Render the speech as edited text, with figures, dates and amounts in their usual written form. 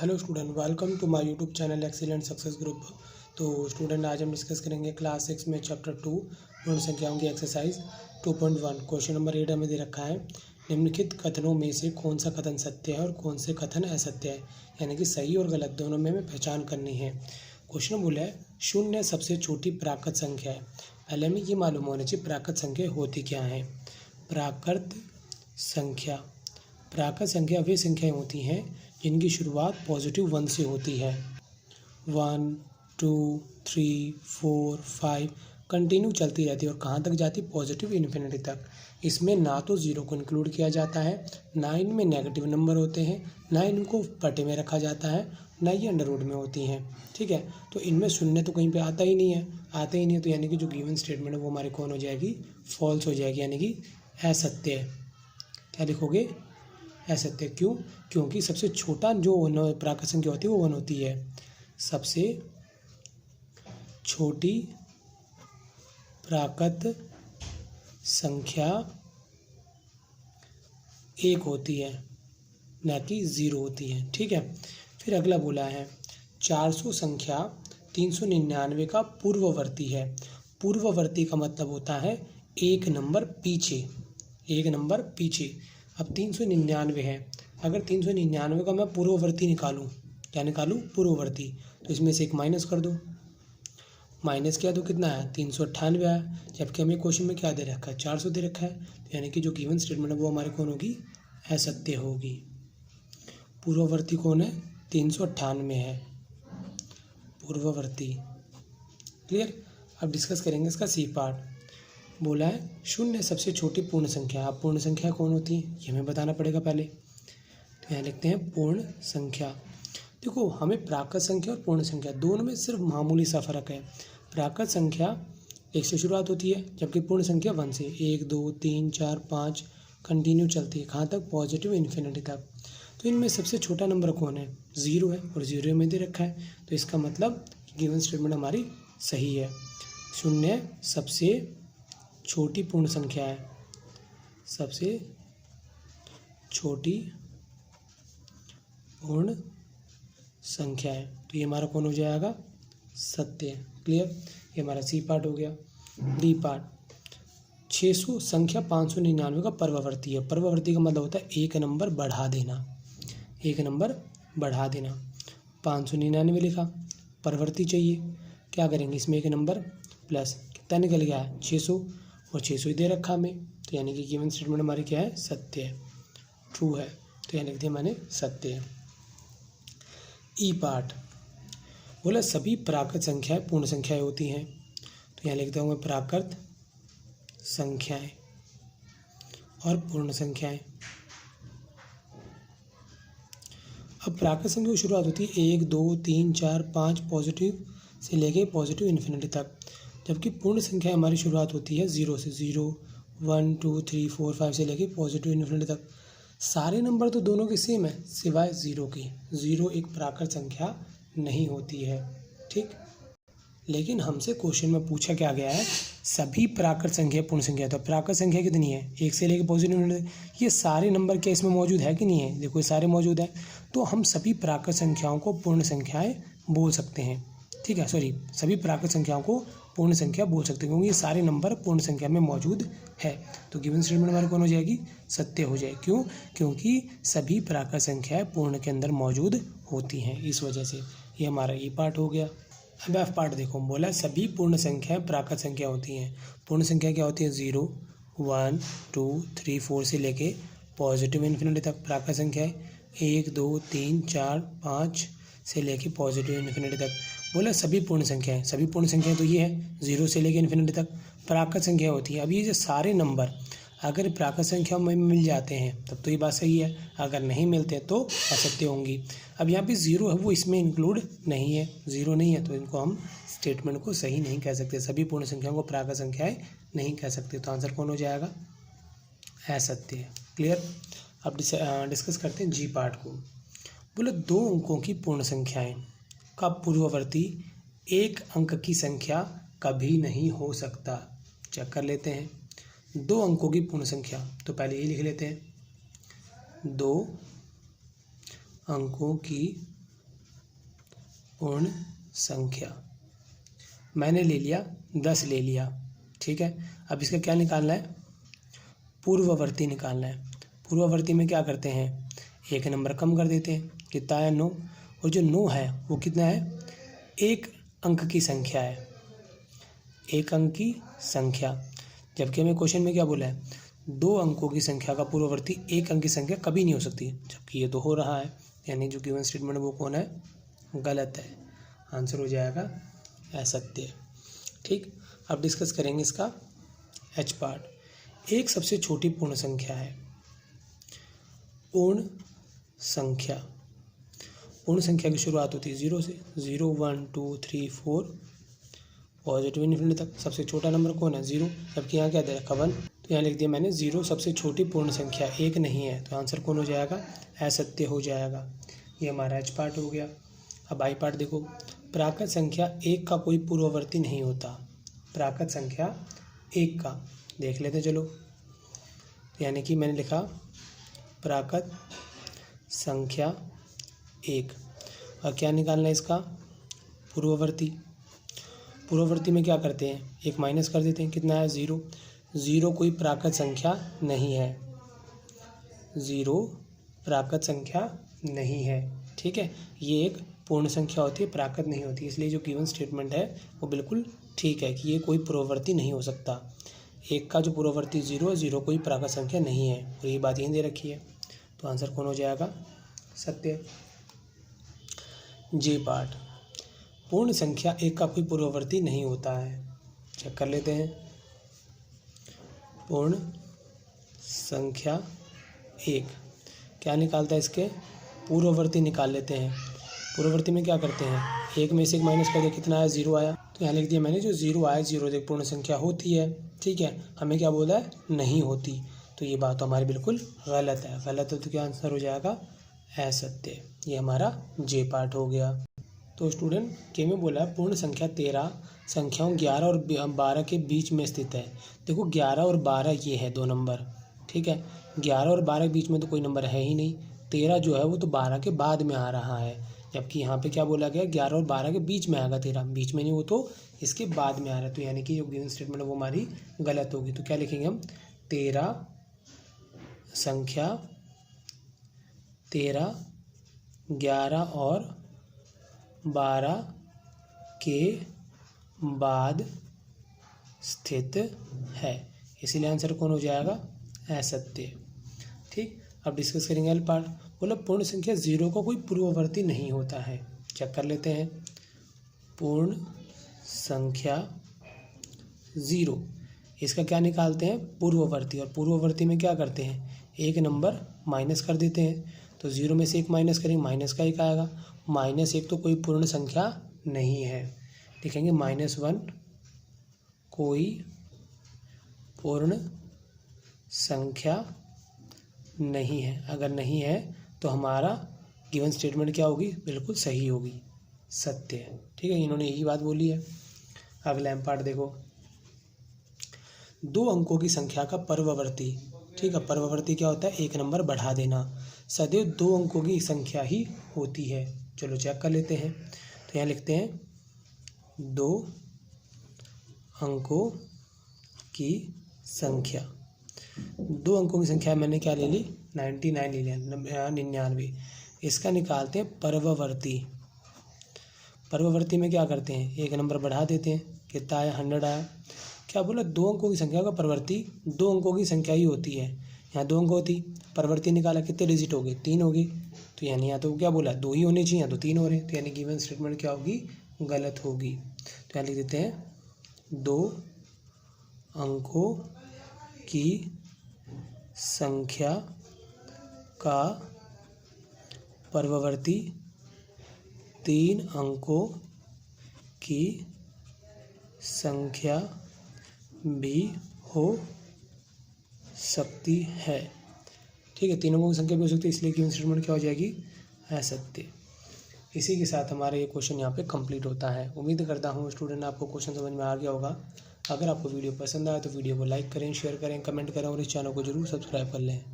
Hello student, welcome to my YouTube channel excellent success group. तो student, आज हम discuss करेंगे क्लास 6 में चैप्टर 2 पूर्ण संख्याओं की एक्सरसाइज 2.1। क्वेश्चन नंबर 8 हमें दे रखा है, निम्नलिखित कथनों में से कौन सा कथन सत्य है और कौन से कथन असत्य है, यानी कि सही और गलत दोनों में हमें पहचान करनी है। क्वेश्चन बोला है शून्य सबसे छोटी प्राकृत संख्या है। पहले हमें ये मालूम होना चाहिए प्राकृत संख्या होती क्या है। प्राकृत संख्या वे संख्याएं होती हैं जिनकी शुरुआत +1 से होती है। 1, 2, 3, 4, 5 कंटिन्यू चलती रहती है और कहाँ तक जाती है? पॉजिटिव इन्फिनिटी तक। इसमें ना तो ज़ीरो को इंक्लूड किया जाता है, ना इनमें नेगेटिव नंबर होते हैं, ना इनको बटे में रखा जाता है, ना ये अंडर रूट में होती हैं। ठीक है, तो इनमें शून्य तो कहीं पे आता ही नहीं है, तो यानी कि जो गिवन स्टेटमेंट है वो हमारी कौन हो जाएगी? फॉल्स हो जाएगी, यानी कि असत्य है। क्या लिखोगे? असत्य। क्यों? क्योंकि सबसे छोटा जो प्राकृत संख्या होती है वो 1 होती है। सबसे छोटी प्राकृत संख्या 1 होती है, ना कि 0 होती है। ठीक है, फिर अगला बोला है 400 संख्या 399 का पूर्ववर्ती है। पूर्ववर्ती का मतलब होता है एक नंबर पीछे, एक नंबर पीछे। अब 399 है, अगर 399 का मैं पूर्ववर्ती निकालूं, क्या निकालूं? पूर्ववर्ती। तो इसमें से एक माइनस कर दो, माइनस किया तो कितना है? 398 आया। जबकि हमें क्वेश्चन में क्या दे रखा है? 400 दे रखा है, तो यानी कि जो गिवन स्टेटमेंट है वो हमारी कौन होगी? असत्य होगी। पूर्ववर्ती कौन है? 398 है पूर्ववर्ती। क्लियर? अब डिस्कस करेंगे इसका सी पार्ट। बोला है शून्य सबसे छोटी पूर्ण संख्या। अब पूर्ण संख्या कौन होती है ये हमें बताना पड़ेगा पहले। तो यहाँ लिखते हैं पूर्ण संख्या। देखो, हमें प्राकृत संख्या और पूर्ण संख्या दोनों में सिर्फ मामूली सा फर्क है। प्राकृत संख्या 1 से शुरुआत होती है, जबकि पूर्ण संख्या 1 से। 1, 2, 3, 4, 5 कंटिन्यू चलती है, कहाँ तक? पॉजिटिव इन्फिनिटी तक। तो इनमें सबसे छोटा नंबर कौन है? 0 है, और 0 में दे रखा है, तो इसका मतलब गिवन स्टेटमेंट हमारी सही है। शून्य सबसे छोटी पूर्ण संख्या है, सबसे छोटी पूर्ण संख्या है, तो ये हमारा कौन हो जाएगा? सत्य। क्लियर? ये हमारा सी पार्ट हो गया। डी पार्ट 600 संख्या 599 का परवर्ती है। परवर्ती का मतलब होता है एक नंबर बढ़ा देना, एक नंबर बढ़ा देना। 599 लिखा, परवर्ती चाहिए, क्या करेंगे? इसमें एक नंबर प्लस, कितना निकल गया है? 600, और 600 ही दे रखा हमें, तो यानी कि गिवन स्टेटमेंट हमारी क्या है? सत्य है, ट्रू है। तो यहाँ लिख दिया मैंने सत्य है। ई पार्ट बोला सभी प्राकृत संख्याएं पूर्ण संख्याएं होती हैं, तो यहाँ लिखता हूँ मैं प्राकृत संख्याएं और पूर्ण संख्याएं। अब प्राकृत संख्या की शुरुआत होती है 1, 2, 3, 4, 5 पॉजिटिव से लेके पॉजिटिव इन्फिनिटी तक, जबकि पूर्ण संख्या हमारी शुरुआत होती है 0 से। 0, 1, 2, 3, 4, 5 से लेके पॉजिटिव इन्फिनिटी तक। सारे नंबर तो दोनों के सेम है सिवाय 0 की। 0 एक प्राकृत संख्या नहीं होती है। ठीक, लेकिन हमसे क्वेश्चन में पूछा क्या गया है? सभी प्राकृत संख्या पूर्ण संख्या। तो प्राकृत संख्या कितनी है? 1 से लेके पॉजिटिव इन्फिनिटी। ये सारे नंबर क्या इसमें मौजूद है कि नहीं है? देखो ये सारे मौजूद है, तो हम सभी प्राकृत संख्याओं को पूर्ण संख्याएं बोल सकते हैं। ठीक है, सॉरी, सभी प्राकृत संख्याओं को पूर्ण संख्या बोल सकते हैं, क्योंकि ये सारे नंबर पूर्ण संख्या में मौजूद है। तो गिवन स्टेटमेंट हमारी कौन हो जाएगी? सत्य हो जाएगी। क्यों? क्योंकि सभी प्राकृत संख्याएं पूर्ण के अंदर मौजूद होती हैं, इस वजह से। ये हमारा ई पार्ट हो गया। अब एफ पार्ट देखो, बोला सभी पूर्ण संख्याएं प्राकृत संख्या होती हैं। पूर्ण संख्या क्या होती है? 0, 1, 2, 3, 4 से लेके पॉजिटिव इन्फिनिटी तक प्राकृत संख्या है। 1, 2, 3, 4, 5 से लेके पॉजिटिव इन्फिनिटी तक। बोला सभी पूर्ण संख्याएं, सभी पूर्ण संख्याएं तो ये है 0 से लेके इन्फिनिटी तक प्राकृत संख्या होती है। अब ये जो सारे नंबर अगर प्राकृत संख्या में मिल जाते हैं तब तो ये बात सही है, अगर नहीं मिलते तो असत्य होंगी। अब यहाँ पे 0 है वो इसमें इंक्लूड नहीं है, 0 नहीं है, तो इनको हम स्टेटमेंट को सही नहीं कह सकते। सभी पूर्ण संख्याओं को प्राकृत संख्याएं नहीं कह सकते, तो आंसर कौन हो जाएगा? असत्य है। क्लियर? अब डिस्कस करते हैं जी पार्ट को। बोले 2 अंकों की पूर्ण संख्याएं का पूर्ववर्ती 1 अंक की संख्या कभी नहीं हो सकता। चेक कर लेते हैं 2 अंकों की पूर्ण संख्या, तो पहले ये लिख लेते हैं 2 अंकों की पूर्ण संख्या। मैंने ले लिया 10 ले लिया, ठीक है। अब इसका क्या निकालना है, पूर्ववर्ती निकालना है। पूर्ववर्ती में क्या करते हैं, एक नंबर कम कर देते हैं, कितना है 9, और जो 9 है वो कितना है, एक अंक की संख्या है, एक अंक की संख्या। जबकि हमें क्वेश्चन में क्या बोला है, 2 अंकों की संख्या का पूर्ववर्ती एक अंक की संख्या कभी नहीं हो सकती, जबकि ये तो हो रहा है, यानी जो गिवन स्टेटमेंट वो कौन है, गलत है। आंसर हो जाएगा असत्य। ठीक, अब डिस्कस करेंगे इसका एच पार्ट। एक सबसे छोटी पूर्ण संख्या है। पूर्ण संख्या, पूर्ण संख्या की शुरुआत होती है 0 से, 0 1 2 3 4 पॉजिटिव इन्फिनिटी तक। सबसे छोटा नंबर कौन है, 0, जबकि यहाँ क्या दे रखा 1, तो यहाँ लिख दिया मैंने 0 सबसे छोटी पूर्ण संख्या, 1 नहीं है, तो आंसर कौन हो जाएगा, असत्य हो जाएगा। ये हमारा एच पार्ट हो गया। अब आई पार्ट देखो, प्राकृत संख्या 1 का कोई पूर्ववर्ती नहीं होता। प्राकृत संख्या 1 का देख लेते चलो, यानी कि मैंने लिखा प्राकृत संख्या 1, और क्या निकालना है इसका, पूर्ववर्ती। पूर्ववर्ती में क्या करते हैं, एक माइनस कर देते हैं, कितना है 0, 0 कोई प्राकृत संख्या नहीं है, 0 प्राकृत संख्या नहीं है, ठीक है। ये एक पूर्ण संख्या होती है, प्राकृत नहीं होती, इसलिए जो गिवन स्टेटमेंट है वो बिल्कुल ठीक है कि ये कोई पूर्ववर्ती नहीं हो सकता। 1 का जो पूर्ववर्ती 0 है, 0 कोई प्राकृत संख्या नहीं है, और ये बात यहीं दे रखी है, तो आंसर कौन हो जाएगा, सत्य। जे पार्ट, पूर्ण संख्या 1 का कोई पूर्ववर्ती नहीं होता है। चेक कर लेते हैं, पूर्ण संख्या 1 क्या निकालता है, इसके पूर्ववर्ती निकाल लेते हैं। पूर्ववर्ती में क्या करते हैं, 1 में से 1 माइनस कर दिया, कितना आया, 0 आया, तो यहाँ लिख दिया मैंने जो 0 आया, 0 एक पूर्ण संख्या होती है, ठीक है। हमें क्या बोला है, नहीं होती, तो ये बात तो हमारी बिल्कुल गलत है, गलत है, तो क्या आंसर हो जाएगा, असत्य। ये हमारा जे पार्ट हो गया। तो स्टूडेंट के में बोला है पूर्ण संख्या 13 संख्याओं 11 और 12 के बीच में स्थित है। देखो 11 और 12 ये है 2 नंबर, ठीक है। 11 और 12 के बीच में तो कोई नंबर है ही नहीं, 13 जो है वो तो 12 के बाद में आ रहा है, जबकि यहाँ पे क्या बोला गया, 11 और 12 के बीच में आएगा, 13 बीच में नहीं, वो तो इसके बाद में आ रहा है, तो यानी कि जो गिवन स्टेटमेंट है वो हमारी गलत होगी। तो क्या लिखेंगे हम, 13 संख्या 13 11 और 12 के बाद स्थित है, इसीलिए आंसर कौन हो जाएगा, असत्य। ठीक, अब डिस्कस करेंगे एल पार्ट। बोला पूर्ण संख्या 0 का कोई पूर्ववर्ती नहीं होता है। चेक कर लेते हैं, पूर्ण संख्या 0, इसका क्या निकालते हैं, पूर्ववर्ती, और पूर्ववर्ती में क्या करते हैं, एक नंबर माइनस कर देते हैं, तो 0 में से 1 माइनस करेंगे, माइनस का 1 आएगा, -1 तो कोई पूर्ण संख्या नहीं है, लिखेंगे -1 कोई पूर्ण संख्या नहीं है। अगर नहीं है तो हमारा गिवन स्टेटमेंट क्या होगी, बिल्कुल सही होगी, सत्य है, ठीक है। इन्होंने यही बात बोली है। अगला पार्ट देखो, 2 अंकों की संख्या का पर्ववर्ती, ठीक है। पर्ववर्ती क्या होता है, एक नंबर बढ़ा देना, सदैव 2 अंकों की संख्या ही होती है। चलो चेक कर लेते हैं, तो यहाँ लिखते हैं 2 अंकों की संख्या, 2 अंकों की संख्या मैंने क्या ले ली, 99 ले लिया, 99। इसका निकालते हैं पर्ववर्ती। पर्ववर्ती में क्या करते हैं, एक नंबर बढ़ा देते हैं, कितना आया, 100 आया। क्या बोला, 2 अंकों की संख्या का परिवर्ती 2 अंकों की संख्या ही होती है, यहाँ 2 अंक होती, परिवर्ती निकाला, कितने डिजिट हो गए, 3 हो गई, तो यानी यहाँ तो क्या बोला, 2 ही होने चाहिए, यहाँ तो 3 हो रहे हैं, तो यानी गिवन स्टेटमेंट क्या होगी, गलत होगी। तो यहाँ लिख देते हैं 2 अंकों की संख्या का पर्ववर्ती 3 अंकों की संख्या भी हो सकती है, ठीक है। 3 अंकों की संख्या भी हो सकती है, इसलिए गिवन स्टेटमेंट क्या हो जाएगी, असत्य। इसी के साथ हमारा ये क्वेश्चन यहाँ पे कंप्लीट होता है। उम्मीद करता हूँ स्टूडेंट आपको क्वेश्चन समझ में आ गया होगा। अगर आपको वीडियो पसंद आए तो वीडियो को लाइक करें, शेयर करें, कमेंट करें और इस चैनल को जरूर सब्सक्राइब कर लें।